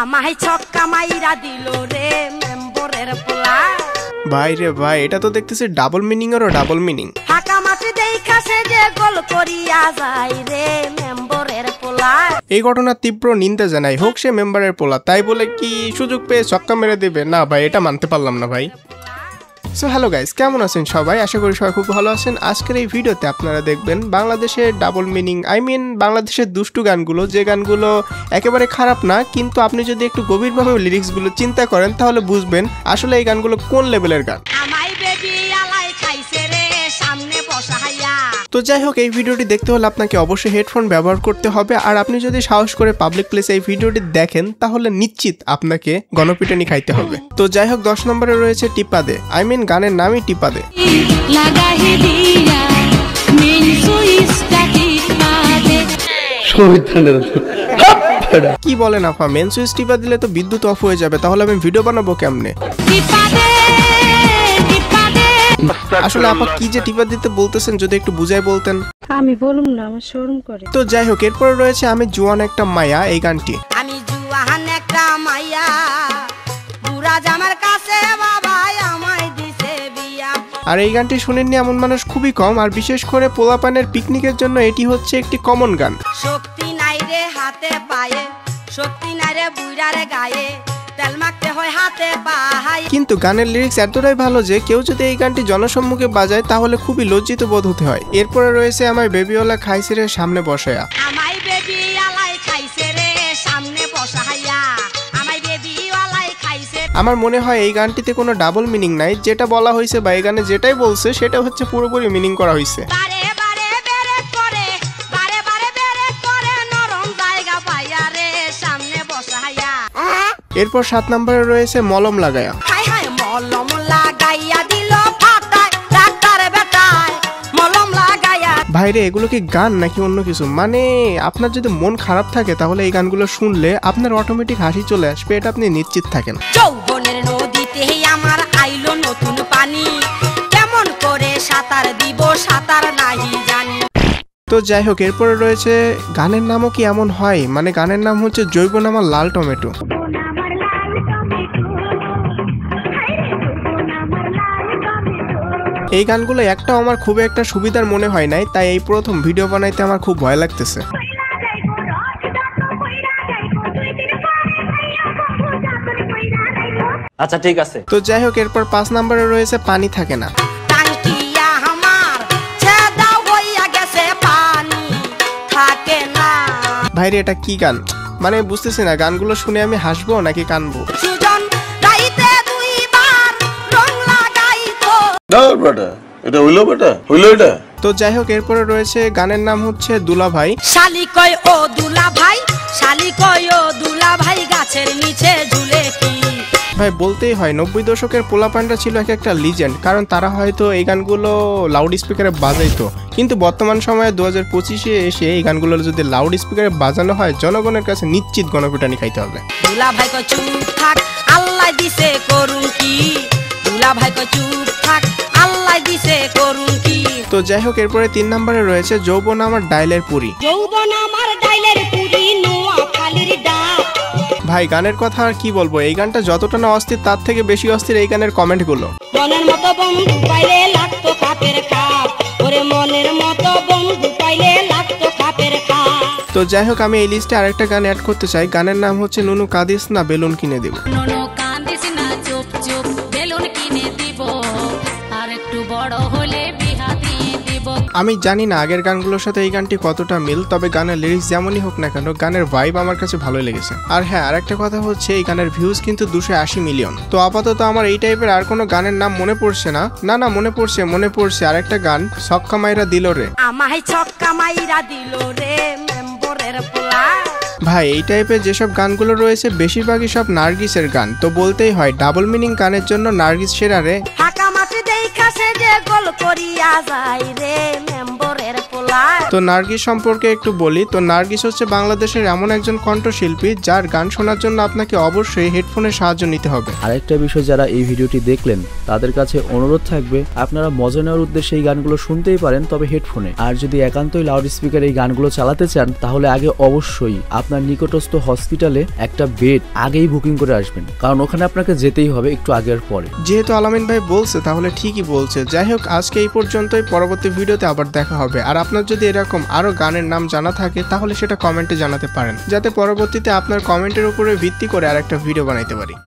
আমায় ছক্কা মাইরা দিল রে মেম্বরের পোলা। ভাই রে ভাই, এটা তো দেখতেছি ডাবল মিনিং এরও ডাবল মিনিং। ফাঁকা মাঠে দেখাছে যে গোল করিয়া যায় রে মেম্বরের পোলা। এই ঘটনার তীব্র নিন্দা জানাই, হোক সে মেম্বারের পোলা, তাই বলে কি সুযোগ পেয়ে ছক্কা মেরে দেবে? না ভাই, এটা মানতে পারলাম না ভাই। সো হ্যালো গাইস, কেমন আছেন সবাই? আশা করি সবাই খুব ভালো আছেন। আজকের এই ভিডিওতে আপনারা দেখবেন বাংলাদেশের ডাবল মিনিং, বাংলাদেশের দুষ্টু গানগুলো, যে গানগুলো একেবারে খারাপ না, কিন্তু আপনি যদি একটু গভীরভাবে লিরিক্সগুলো চিন্তা করেন তাহলে বুঝবেন আসলে এই গানগুলো কোন লেভেলের গান। তো যাই হোক, এই ভিডিওটি দেখতে হলে আপনাকে অবশ্যই হেডফোন ব্যবহার করতে হবে। আর আপনি যদি সাহস করে পাবলিক প্লেসে এই ভিডিওটি দেখেন তাহলে নিশ্চিত আপনাকে গণপিটানি খাইতে হবে। তো যাই হোক, 10 নম্বরে রয়েছে টিপা দে। গানের নামই টিপা দে। কি বলেন আপা, মেন সুইচ টিপা দিলে তো বিদ্যুৎ অফ হয়ে যাবে, তাহলে আমি ভিডিও বানাবো কেমনে? আসলে আপা কি যে টিপা দিতে বলতেছেন যদি একটু বুঝাই বলতেন। আমি বলুম না, আমার শরম করে। তো যাই হোক, এরপরে রয়েছে আমি জুয়ান একটা মায়া, এই গানটি। আমি জুয়ান একটা মায়া, বুড়া জামার কাছে বাবা আমায় দিছে বিয়া। আর এই গানটি শুনেননি এমন মানুষ খুবই কম, আর বিশেষ করে পোলাপানের পিকনিকের জন্য এটি হচ্ছে একটি কমন গান। শক্তি নাই রে হাতে পায়ে, শক্তি নাই রে বুইড়ার গায়ে, তেল মাখতে হয় হাতে পায়ে। কিন্তু গানের লিরিক্স এতটাই ভালো যে কেউ যদি এই গানটি জনসম্মুখে বাজায় তাহলে খুবই লজ্জিত বোধ হতে হয়। এরপরে রয়েছে আমার বেবিওয়ালা খাইছে রে সামনে বসায়া। আমায় বেবিওয়ালাই খাইছে রে সামনে বসায়া, আমায় বেবিওয়ালাই খাইছে। আমার মনে হয় এই গানটিতে কোনো ডাবল মিনিং নাই, যেটা বলা হয়েছে বা এই গানে যেটাই বলছে সেটা হচ্ছে পুরোপুরি মিনিং করা হয়েছে। এরপর 7 নম্বরে রয়েছে মলম লাগায়া। ভাইরে, এগুলো কি গান নাকি অন্য কিছু? মানে আপনার যদি মন খারাপ থাকে তাহলে এই গানগুলো শুনলে আপনার অটোমেটিক হাসি চলে আসবে, এটা আপনি নিশ্চিত থাকেন। যৌবনের নদীতে আমার আইলো নতুন পানি, কেমন করে সাঁতার দিব সাঁতার নাহি জানি। তো যাই হোক, এরপরে রয়েছে গানের নামও কি এমন হয়, মানে গানের নাম হচ্ছে জৈবন আমার লাল টমেটো। এই গানগুলো একটাও আমার খুব একটা সুবিধার মনে হয় নাই, তাই এই প্রথম ভিডিও বানাইতে আমার খুব ভয় লাগতেছে। আচ্ছা ঠিক আছে। তো যাই হোক, এরপর 5 নম্বরে রয়েছে পানি থাকে না। ভাইরে, এটা কি গান? মানে বুঝতেছি না, গানগুলো শুনে আমি হাসবো নাকি কানবো। তো যাই হোক, এরপরে রয়েছে গানের নাম হচ্ছে দুলা ভাই। শালি কয় ও দুলা ভাই, শালি কয় ও দুলা ভাই, গাছের নিচে ঝুলে কি। ভাই বলতেই হয় 90 দশকের পোলাপানরা ছিল এক একটা লিজেন্ড, কারণ তারা হয়তো এই গানগুলো লাউড স্পিকারে বাজাইতো, কিন্তু বর্তমান সময়ে 2025-এ এসে এই গানগুলো যদি লাউড স্পিকারে বাজানো হয় জনগণের কাছে নিশ্চিত গণপিটানি খাইতে হবে। দুলা ভাই কয় চুপ থাক, আল্লাহ দিছে করুন কি। দুলা ভাই কয় চুপ থাক, আল্লাহ দিছে করুন কি। তো যাই হোক, এরপরে 3 নম্বরে রয়েছে যৌবন আমার ডাইলের পুরি। যৌবন আমার ডাইলের পুরি, নোয়াখালীর ডাক। ভাই গানের কথা আর কি বলবো, এই গানটা যতটা না অস্থির তার থেকে বেশি অস্থির এই গানের কমেন্ট গুলো। মনের মতো বন্ধু পাইলে লাগতো কাপের খাপ, ওরে মনের মতো বন্ধু পাইলে লাগতো কাপের খাপ। তো যাই হোক, আমি এই লিস্টে আরেকটা গান অ্যাড করতে চাই। গানের নাম হচ্ছে নুনু কাঁদিস না বেলুন কিনে দিব। নুনু কাঁদিস না চুপ চুপ বেলুন কিনে দিব, আর একটু বড় হলে বিয়া দিয়ে দিব। আমি জানি না আগের গানগুলোর সাথে এই গানটি কতটা মিল, তবে গানের লিরিক্স যেমনই হোক না কেন গানের ভাইব আমার কাছে ভালোই লেগেছে। আর হ্যাঁ, আরেকটা কথা হচ্ছে এই গানের ভিউজ কিন্তু 280 মিলিয়ন। তো আপাতত আমার এই টাইপের আর কোনো গানের নাম মনে পড়ছে না। না মনে পড়ছে আরেকটা গান, ছক্কা মাইরা দিল রে। আমায় ছক্কা মাইরা দিল রে মেম্বরের পোলা। ভাই এই টাইপের যেসব গানগুলো রয়েছে বেশিরভাগই সব নার্গিসের গান, তো বলতেই হয় ডাবল মিনিং গানের জন্য নার্গিস সেরা রে। ফাঁকা মাঠে দেখাছে যে গোল করিয়া যায় রে মেম্বরের তো নার্গিস সম্পর্কে একটু বলি। তো নার্গিস হচ্ছে বাংলাদেশের এমন একজন কণ্ঠশিল্পী যার গান শোনার জন্য আপনাকে অবশ্যই হেডফোনের সাহায্য নিতে হবে। আরেকটা বিষয়, যারা এই ভিডিওটি দেখলেন তাদের কাছে অনুরোধ থাকবে আপনারা মজা নেওয়ার উদ্দেশ্যে এই গানগুলো শুনতেই পারেন, তবে হেডফোনে। আর যদি একান্তই লাউড স্পিকার এই গানগুলো চালাতে চান তাহলে আগে অবশ্যই আপনার নিকটস্থ হসপিটালে একটা বেড আগেই বুকিং করে আসবেন, কারণ ওখানে আপনাকে যেতেই হবে একটু আগের পরে। যেহেতু আলামিন ভাই বলছে তাহলে ঠিকই বলছে। যাই হোক, আজকে এই পর্যন্তই। পরবর্তী ভিডিওতে আবার দেখা হবে। আর আপনার যদি এরকম আরো গানের নাম জানা থাকে তাহলে সেটা কমেন্টে জানাতে পারেন, যাতে পরবর্তীতে আপনার কমেন্টের উপরে ভিত্তি করে আরেকটা ভিডিও বানাইতে পারি।